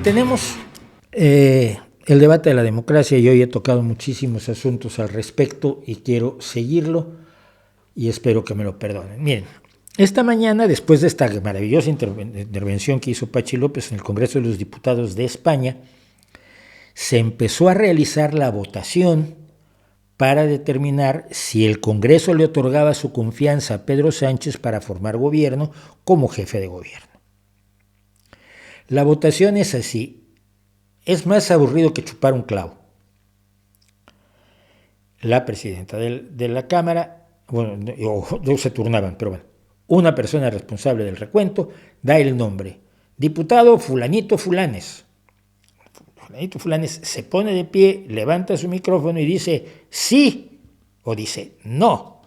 tenemos el debate de la democracia y hoy he tocado muchísimos asuntos al respecto y quiero seguirlo y espero que me lo perdonen. Miren, esta mañana, después de esta maravillosa intervención que hizo Patxi López en el Congreso de los Diputados de España, se empezó a realizar la votación para determinar si el Congreso le otorgaba su confianza a Pedro Sánchez para formar gobierno como jefe de gobierno. La votación es así. Es más aburrido que chupar un clavo. La presidenta de la Cámara, bueno, no se turnaban, pero bueno, una persona responsable del recuento da el nombre. Diputado fulanito fulanes. Fulanito fulanes se pone de pie, levanta su micrófono y dice sí o dice no.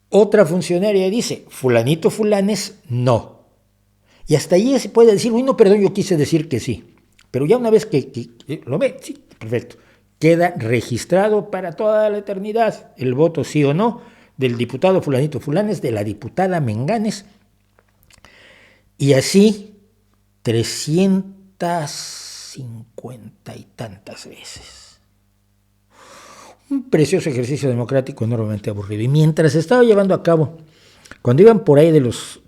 Otra funcionaria dice fulanito fulanes no. Y hasta allí se puede decir, uy, no, perdón, yo quise decir que sí. Pero ya una vez que lo ve, sí, perfecto. Queda registrado para toda la eternidad el voto sí o no del diputado fulanito fulanes, de la diputada Menganes. Y así 350 y tantas veces. Un precioso ejercicio democrático enormemente aburrido. Y mientras se estaba llevando a cabo, cuando iban por ahí de los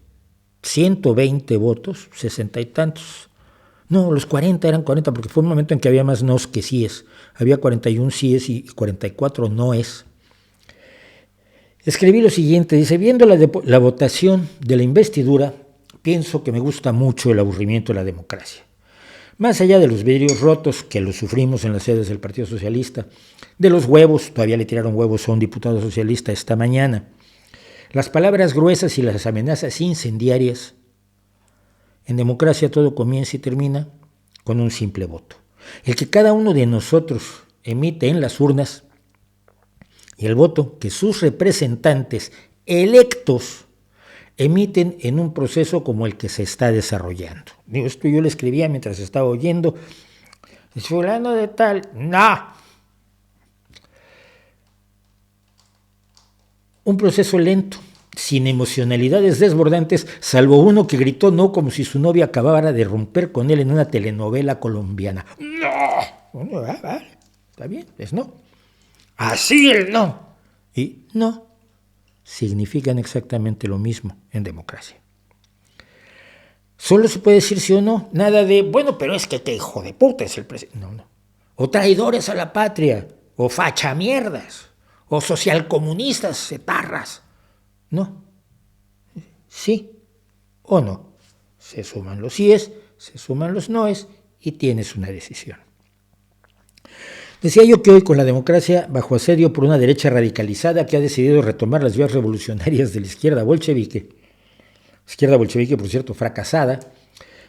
120 votos, 60 y tantos, no, los 40 eran 40 porque fue un momento en que había más nos que síes, había 41 síes y 44 noes. Escribí lo siguiente, dice, viendo la votación de la investidura, pienso que me gusta mucho el aburrimiento de la democracia. Más allá de los vidrios rotos, que los sufrimos en las sedes del Partido Socialista, de los huevos, todavía le tiraron huevos a un diputado socialista esta mañana, las palabras gruesas y las amenazas incendiarias. En democracia todo comienza y termina con un simple voto. El que cada uno de nosotros emite en las urnas y el voto que sus representantes electos emiten en un proceso como el que se está desarrollando. Digo, esto yo lo escribía mientras estaba oyendo. Fulano de tal, no. Un proceso lento, sin emocionalidades desbordantes, salvo uno que gritó no como si su novia acabara de romper con él en una telenovela colombiana. ¡No! Bueno, vale, está bien, es no. Así el no. Y no significan exactamente lo mismo en democracia. Solo se puede decir sí o no, nada de, bueno, pero es que hijo de puta es el presidente. No, no. O traidores a la patria, o fachamierdas, o socialcomunistas, etarras. No. Sí o no. Se suman los síes, se suman los noes y tienes una decisión. Decía yo que hoy con la democracia bajo asedio por una derecha radicalizada que ha decidido retomar las vías revolucionarias de la izquierda bolchevique, por cierto, fracasada,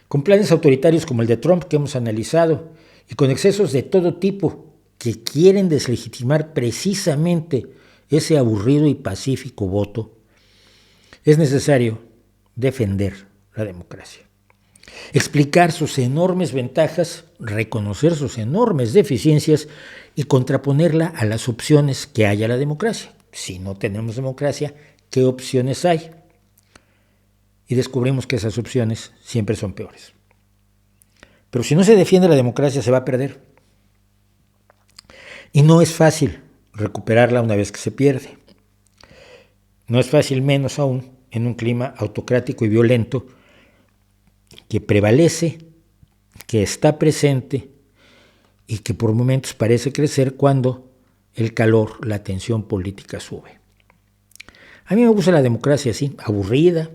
con planes autoritarios como el de Trump que hemos analizado y con excesos de todo tipo que quieren deslegitimar precisamente ese aburrido y pacífico voto, es necesario defender la democracia. Explicar sus enormes ventajas, reconocer sus enormes deficiencias y contraponerla a las opciones que haya la democracia. Si no tenemos democracia, ¿qué opciones hay? Y descubrimos que esas opciones siempre son peores. Pero si no se defiende la democracia, se va a perder. Y no es fácil recuperarla una vez que se pierde. No es fácil, menos aún, en un clima autocrático y violento que prevalece, que está presente y que por momentos parece crecer cuando el calor, la tensión política sube. A mí me gusta la democracia así, aburrida,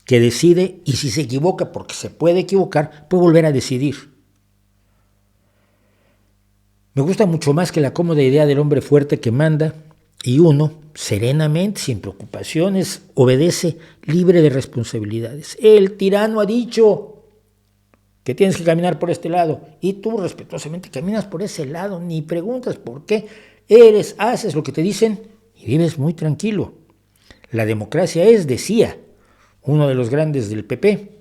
que decide y si se equivoca, porque se puede equivocar, puede volver a decidir. Me gusta mucho más que la cómoda idea del hombre fuerte que manda y uno, serenamente, sin preocupaciones, obedece libre de responsabilidades. El tirano ha dicho que tienes que caminar por este lado y tú respetuosamente caminas por ese lado, ni preguntas por qué, haces lo que te dicen y vives muy tranquilo. La democracia es, decía uno de los grandes del PP,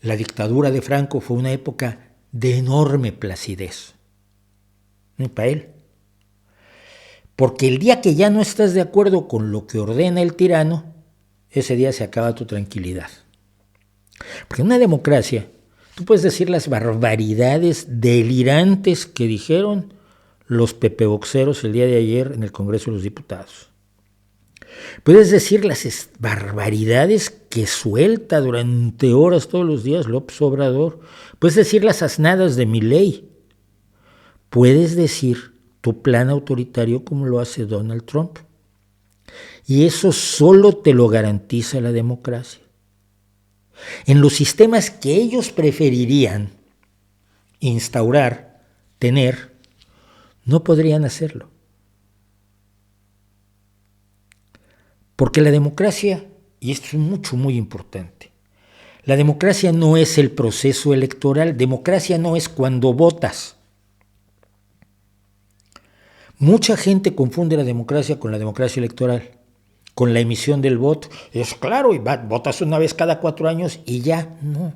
la dictadura de Franco fue una época de enorme placidez. Ni para él. Porque el día que ya no estás de acuerdo con lo que ordena el tirano, ese día se acaba tu tranquilidad. Porque en una democracia tú puedes decir las barbaridades delirantes que dijeron los pepeboxeros el día de ayer en el Congreso de los Diputados. Puedes decir las barbaridades que suelta durante horas todos los días López Obrador. Puedes decir las asnadas de Milei. Puedes decir tu plan autoritario como lo hace Donald Trump. Y eso solo te lo garantiza la democracia. En los sistemas que ellos preferirían instaurar, tener, no podrían hacerlo. Porque la democracia, y esto es muy importante, la democracia no es el proceso electoral, democracia no es cuando votas. Mucha gente confunde la democracia con la democracia electoral, con la emisión del voto. Es claro, y votas una vez cada 4 años y ya, no.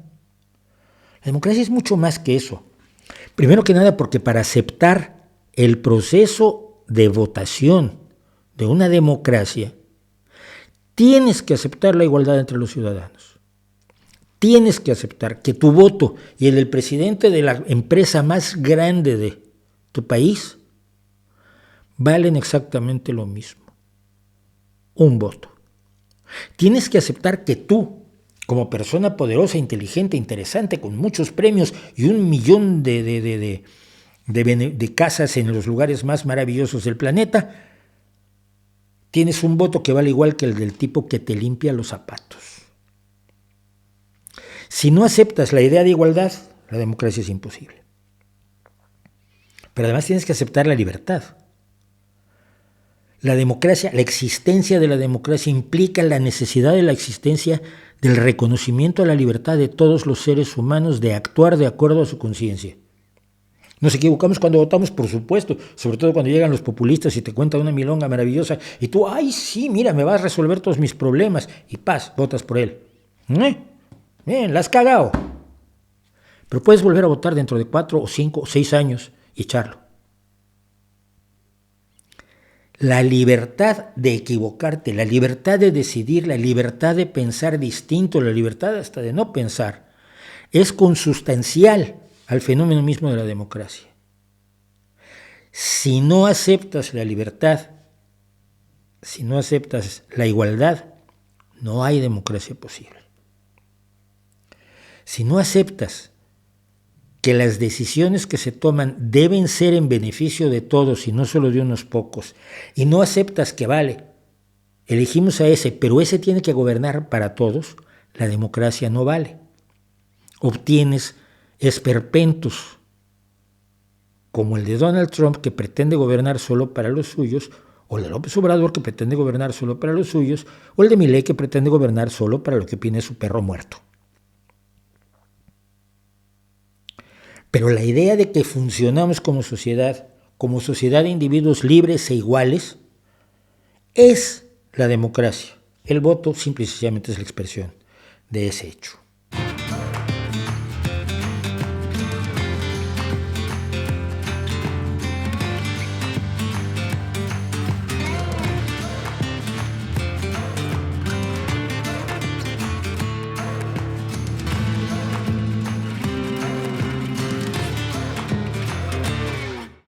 La democracia es mucho más que eso. Primero que nada porque para aceptar el proceso de votación de una democracia, tienes que aceptar la igualdad entre los ciudadanos. Tienes que aceptar que tu voto y el del presidente de la empresa más grande de tu país valen exactamente lo mismo. Un voto. Tienes que aceptar que tú, como persona poderosa, inteligente, interesante, con muchos premios y 1 millón de casas en los lugares más maravillosos del planeta, tienes un voto que vale igual que el del tipo que te limpia los zapatos. Si no aceptas la idea de igualdad, la democracia es imposible. Pero además tienes que aceptar la libertad. La democracia, la existencia de la democracia implica la necesidad de la existencia del reconocimiento a la libertad de todos los seres humanos de actuar de acuerdo a su conciencia. Nos equivocamos cuando votamos, por supuesto, sobre todo cuando llegan los populistas y te cuentan una milonga maravillosa y tú, ay, sí, mira, me vas a resolver todos mis problemas y votas por él. Bien, la has cagado. Pero puedes volver a votar dentro de 4 o 5 o 6 años y echarlo. La libertad de equivocarte, la libertad de decidir, la libertad de pensar distinto, la libertad hasta de no pensar, es consustancial al fenómeno mismo de la democracia. Si no aceptas la libertad, si no aceptas la igualdad, no hay democracia posible. Si no aceptas que las decisiones que se toman deben ser en beneficio de todos y no solo de unos pocos, y no aceptas que vale, elegimos a ese, pero ese tiene que gobernar para todos, la democracia no vale. Obtienes esperpentos como el de Donald Trump, que pretende gobernar solo para los suyos, o el de López Obrador, que pretende gobernar solo para los suyos, o el de Milei, que pretende gobernar solo para lo que opine su perro muerto. Pero la idea de que funcionamos como sociedad de individuos libres e iguales, es la democracia. El voto simple y sencillamente es la expresión de ese hecho.